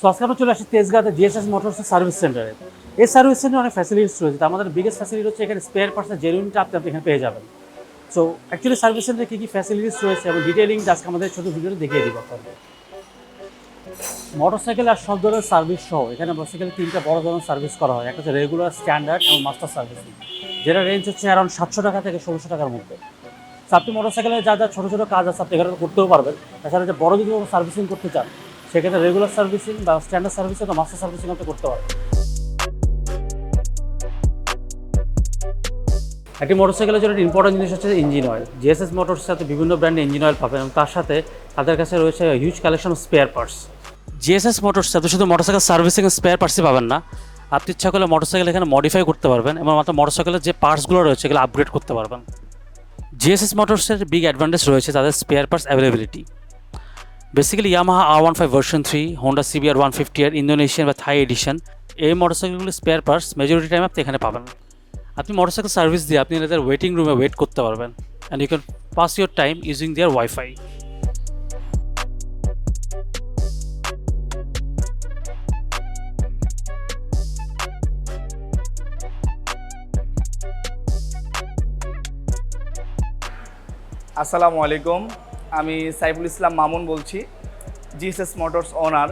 So আজকে আমরা চলে আসি তেজগাঁতে জিএসএস মোটরসের সার্ভিস সেন্টারে। এই সার্ভিস সেন্টারে অনেক ফ্যাসিলিটিস রয়েছে। আমাদের বিগেস্ট ফ্যাসিলিটি হচ্ছে এখানে স্পেয়ার পার্টসের জেনুইনটা আপনি এখানে পেয়ে যাবেন। সো অ্যাকচুয়ালি সার্ভিস সেন্টারে কী কী ফ্যাসিলিটিস রয়েছে এবং ডিটেইলিং আজকে আমাদের ছোটো ভিডিওতে দেখিয়ে দিব আপনাদের। মোটরসাইকেল আর সব ধরনের সার্ভিস সহ এখানে মোটরসাইকেল 3টা বড় ধরনের সার্ভিস করা হয়। একটা হচ্ছে রেগুলার, স্ট্যান্ডার্ড এবং মাস্টার সার্ভিসিং, যেটা রেঞ্জ হচ্ছে অ্যারাউন্ড 700 টাকা থেকে 1600 টাকার মধ্যে। সো আপনি মোটরসাইকেলের যা যা ছোটো ছোটো কাজ আছে আপনি এখানে করতেও পারবেন। তাছাড়া যে বড় যদি কোনো সার্ভিসিং করতে চান সেক্ষেত্রে রেগুলার সার্ভিসিং বা স্ট্যান্ডার্ড সার্ভিসিং বা মাস্টার সার্ভিসিং আপনি করতে পারবেন। একটি মোটরসাইকেলের জন্য ইম্পর্টেন্ট জিনিস হচ্ছে ইঞ্জিন অয়েল। জিএসএস মোটরসের সাথে বিভিন্ন ব্র্যান্ডে ইঞ্জিন অয়েল পাবেন এবং তার সাথে তাদের কাছে রয়েছে huge collection of spare parts. GSS motors সাথে শুধু মোটরসাইকেল সার্ভিসিং স্পেয়ার পার্টসই পাবেন না, আপনি ইচ্ছা করলে মোটরসাইকেল এখানে মডিফাই করতে পারবেন এবং মাত্র মোটরসাইকেলের যে পার্টসগুলো রয়েছে এগুলো আপগ্রেড করতে পারবেন। জিএসএস মোটরসের বিগ অ্যাডভান্টেজ রয়েছে তাদের spare parts availability. Basically Yamaha R15 version 3, Honda CBR 150 এর ইন্দোনেশিয়ান বা থাই এডিশন, এই মোটরসাইকেলগুলির স্পেয়ার পার্টস মেজরিটি টাইম আপনি এখানে পাবেন। আপনি মোটরসাইকেল সার্ভিস দিয়ে আপনি এদের ওয়েটিং রুমে ওয়েট করতে পারবেন and you can pass your time using their wifi. আসসালামু আলাইকুম, আমি সাইফুল ইসলাম মামুন বলছি, জিএসএস মোটরস ওনার।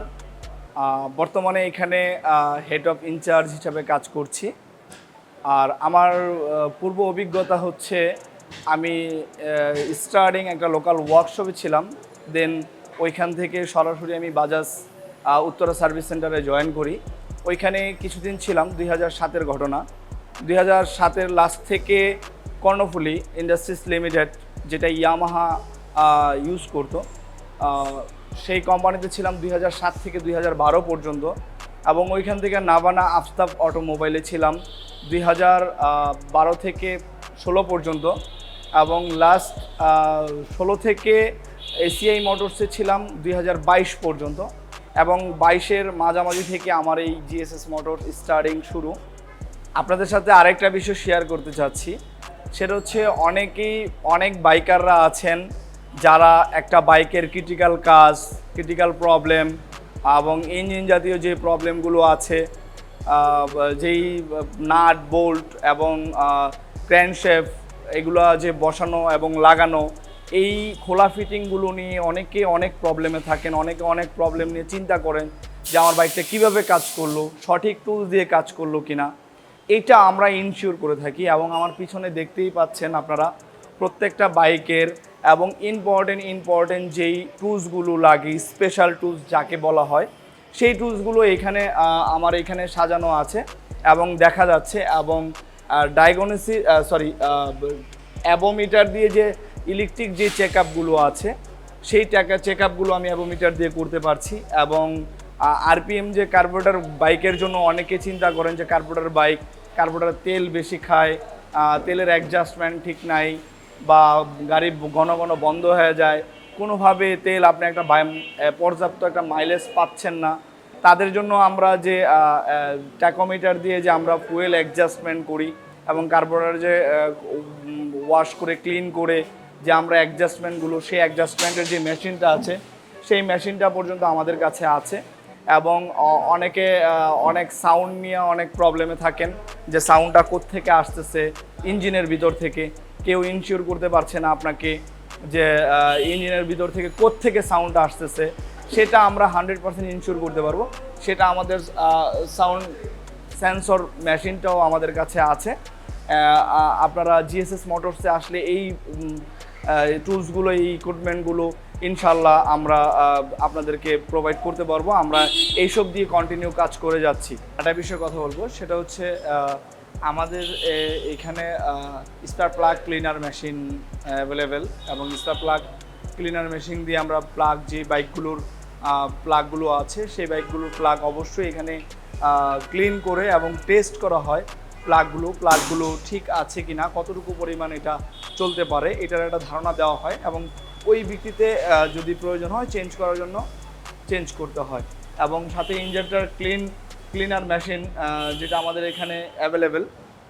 বর্তমানে এখানে হেড অফ ইনচার্জ হিসাবে কাজ করছি। আর আমার পূর্ব অভিজ্ঞতা হচ্ছে আমি স্টার্টিং একটা লোকাল ওয়ার্কশপে ছিলাম, দেন ওইখান থেকে সরাসরি আমি বাজাজ উত্তরা সার্ভিস সেন্টারে জয়েন করি। ওইখানে কিছুদিন ছিলাম, 2007-এর ঘটনা। 2007-এর লাস্ট থেকে কর্ণফুলি ইন্ডাস্ট্রিজ লিমিটেড, যেটা ইয়ামাহা ইউজ করতো, সেই কোম্পানিতে ছিলাম 2007 থেকে 2012 পর্যন্ত। এবং ওইখান থেকে নাভানা আফতাব অটোমোবাইলে ছিলাম 2012 থেকে 16 পর্যন্ত। এবং লাস্ট 16 থেকে এসিআই মোটরসে ছিলাম 2022 পর্যন্ত। এবং 22-এর মাঝামাঝি থেকে আমার এই জিএসএস মোটর স্টার্টিং শুরু। আপনাদের সাথে আরেকটা বিষয় শেয়ার করতে চাচ্ছি, সেটা হচ্ছে অনেক বাইকাররা আছেন যারা একটা বাইকের ক্রিটিক্যাল কাজ, ক্রিটিক্যাল প্রবলেম এবং ইঞ্জিন জাতীয় যে প্রবলেমগুলো আছে, যেই নাট বোল্ট এবং ক্র্যানশ্যাফট এগুলো যে বসানো এবং লাগানো, এই খোলা ফিটিংগুলো নিয়ে অনেকে অনেক প্রবলেমে থাকেন। অনেকে অনেক প্রবলেম নিয়ে চিন্তা করেন যে আমার বাইকটা কীভাবে কাজ করলো, সঠিক টুলস দিয়ে কাজ করলো কিনা। এটা আমরা ইনশিওর করে থাকি এবং আমার পিছনে দেখতেই পাচ্ছেন আপনারা প্রত্যেকটা বাইকের এবং ইম্পর্টেন্ট যেই টুলসগুলো লাগে, স্পেশাল টুলস যাকে বলা হয়, সেই টুলসগুলো এখানে আমার এখানে সাজানো আছে এবং দেখা যাচ্ছে। এবং অ্যাবোমিটার দিয়ে যে ইলেকট্রিক যে চেক আপগুলো আছে, সেই চেক আপগুলো আমি অ্যাবোমিটার দিয়ে করতে পারছি। এবং আরপিএম যে কার্বোরেটর বাইকের জন্য অনেকে চিন্তা করেন যে কার্বোরেটর তেল বেশি খায়, তেলের অ্যাডজাস্টমেন্ট ঠিক নাই, বা গাড়ি ঘন ঘন বন্ধ হয়ে যায়, কোনোভাবে তেল আপনি একটা পর্যাপ্ত একটা মাইলেজ পাচ্ছেন না, তাদের জন্য আমরা যে ট্যাকোমিটার দিয়ে যে আমরা ফুয়েল অ্যাডজাস্টমেন্ট করি এবং কার্বোরেটর যে ওয়াশ করে ক্লিন করে যে আমরা অ্যাডজাস্টমেন্টগুলো, সেই অ্যাডজাস্টমেন্টের যে মেশিনটা আছে, সেই মেশিনটা পর্যন্ত আমাদের কাছে আছে। এবং অনেকে অনেক সাউন্ড নিয়ে অনেক প্রবলেমে থাকেন যে সাউন্ডটা কোত্থেকে আসতেছে, ইঞ্জিনের ভিতর থেকে। কেউ ইনশিওর করতে পারছে না আপনাকে যে ইঞ্জিনের ভিতর থেকে কোত্থেকে সাউন্ডটা আসতেছে, সেটা আমরা 100% ইনশিওর করতে পারবো। সেটা আমাদের সাউন্ড সেন্সর মেশিনটাও আমাদের কাছে আছে। আপনারা জিএসএস মোটরসে আসলে এই টুলসগুলো, এই ইকুইপমেন্টগুলো ইনশাল্লাহ আমরা আপনাদেরকে প্রোভাইড করতে পারবো। আমরা এইসব দিয়ে কন্টিনিউ কাজ করে যাচ্ছি। একটা বিষয়ে কথা বলবো, সেটা হচ্ছে আমাদের এখানে star plug cleaner machine available. এবং স্টার প্লাগ ক্লিনার মেশিন দিয়ে আমরা প্লাগ, যে বাইকগুলোর প্লাগগুলো আছে, সেই বাইকগুলোর প্লাগ অবশ্যই এখানে ক্লিন করে এবং টেস্ট করা হয় প্লাগগুলো ঠিক আছে কিনা, কতটুকু পরিমাণ এটা চলতে পারে, এটার একটা ধারণা দেওয়া হয়। এবং ওই ভিত্তিতে যদি প্রয়োজন হয় চেঞ্জ করার জন্য চেঞ্জ করতে হয়। এবং সাথে ইঞ্জেক্টর ক্লিনার মেশিন যেটা আমাদের এখানে অ্যাভেলেবেল,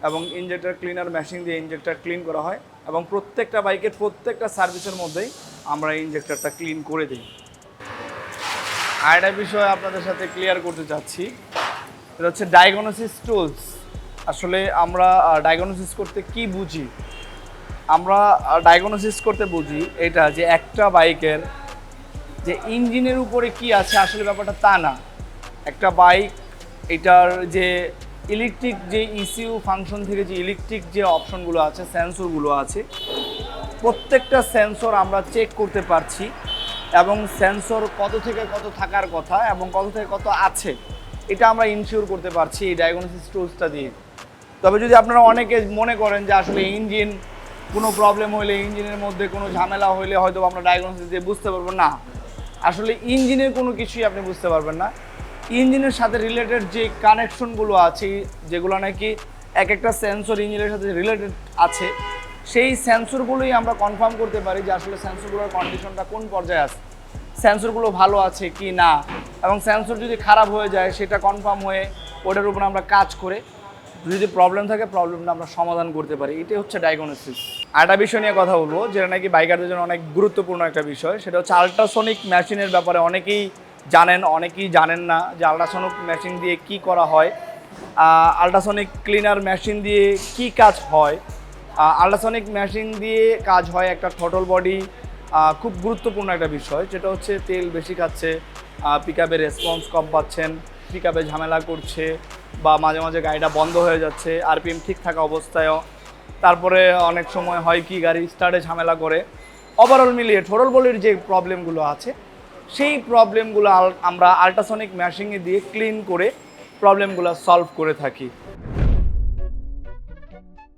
এবং ইঞ্জেক্টর ক্লিনার মেশিন দিয়ে ইঞ্জেক্টর ক্লিন করা হয়। এবং প্রত্যেকটা বাইকের প্রত্যেকটা সার্ভিসের মধ্যেই আমরা ইঞ্জেক্টরটা ক্লিন করে দিই। আরেকটা বিষয় আপনাদের সাথে ক্লিয়ার করতে চাচ্ছি, এটা হচ্ছে ডায়াগনোসিস টুলস। আসলে আমরা ডায়াগনোসিস করতে কি বুঝি? আমরা ডায়াগনোসিস করতে বুঝি এটা যে একটা বাইকের যে ইঞ্জিনের উপরে কি আছে, আসলে ব্যাপারটা তা না। একটা বাইক, এটার যে ইলেকট্রিক যে ইসিউ ফাংশন থেকে যে ইলেকট্রিক যে অপশনগুলো আছে, সেন্সরগুলো আছে, প্রত্যেকটা সেন্সর আমরা চেক করতে পারছি এবং সেন্সর কত থেকে কত থাকার কথা এবং কত থেকে কত আছে এটা আমরা ইনশিওর করতে পারছি এই ডায়াগনোসিস টুলসটা দিয়ে। তবে যদি আপনারা অনেকে মনে করেন যে আসলে ইঞ্জিন কোনো প্রবলেম হলে, ইঞ্জিনের মধ্যে কোনো ঝামেলা হলে হয়তো আমরা ডায়াগনোসিস দিয়ে বুঝতে পারবো না, আসলে ইঞ্জিনের কোনো কিছুই আপনি বুঝতে পারবেন না। ইঞ্জিনের সাথে রিলেটেড যে কানেকশনগুলো আছে, যেগুলো নাকি এক একটা সেন্সর ইঞ্জিনের সাথে রিলেটেড আছে, সেই সেন্সরগুলোই আমরা কনফার্ম করতে পারি যে আসলে সেন্সরগুলোর কন্ডিশনটা কোন পর্যায়ে আছে, সেন্সরগুলো ভালো আছে কি না, এবং সেন্সর যদি খারাপ হয়ে যায় সেটা কনফার্ম হয়ে ওটার উপর আমরা কাজ করে যদি প্রবলেম থাকে প্রবলেমটা আমরা সমাধান করতে পারি। এটাই হচ্ছে ডায়াগনোসিস। আরেকটা বিষয় নিয়ে কথা বলবো যেটা নাকি বাইকারদের জন্য অনেক গুরুত্বপূর্ণ একটা বিষয়, সেটা হচ্ছে আল্ট্রাসনিক মেশিনের ব্যাপারে অনেকেই জানেন, অনেকেই জানেন না যে আল্ট্রাসনিক মেশিন দিয়ে কি করা হয়, আল্ট্রাসনিক ক্লিনার মেশিন দিয়ে কি কাজ হয়। আল্ট্রাসনিক মেশিন দিয়ে কাজ হয় একটা থ্রটল বডি, খুব গুরুত্বপূর্ণ একটা বিষয়, যেটা হচ্ছে তেল বেশি খাচ্ছে, পিক আপে রেসপন্স কম পাচ্ছেন, পিক আপে ঝামেলা করছে বা মাঝে মাঝে গাড়িটা বন্ধ হয়ে যাচ্ছে আরপিএম ঠিক থাকা অবস্থায়ও। তারপরে অনেক সময় হয় কি গাড়ি স্টার্টে ঝামেলা করে। ওভারঅল মিলিয়ে থ্রটল বডির যে প্রবলেমগুলো আছে সেই প্রবলেমগুলো আমরা আল্ট্রাসনিক মেশিনে দিয়ে ক্লিন করে প্রবলেমগুলো সলভ করে থাকি।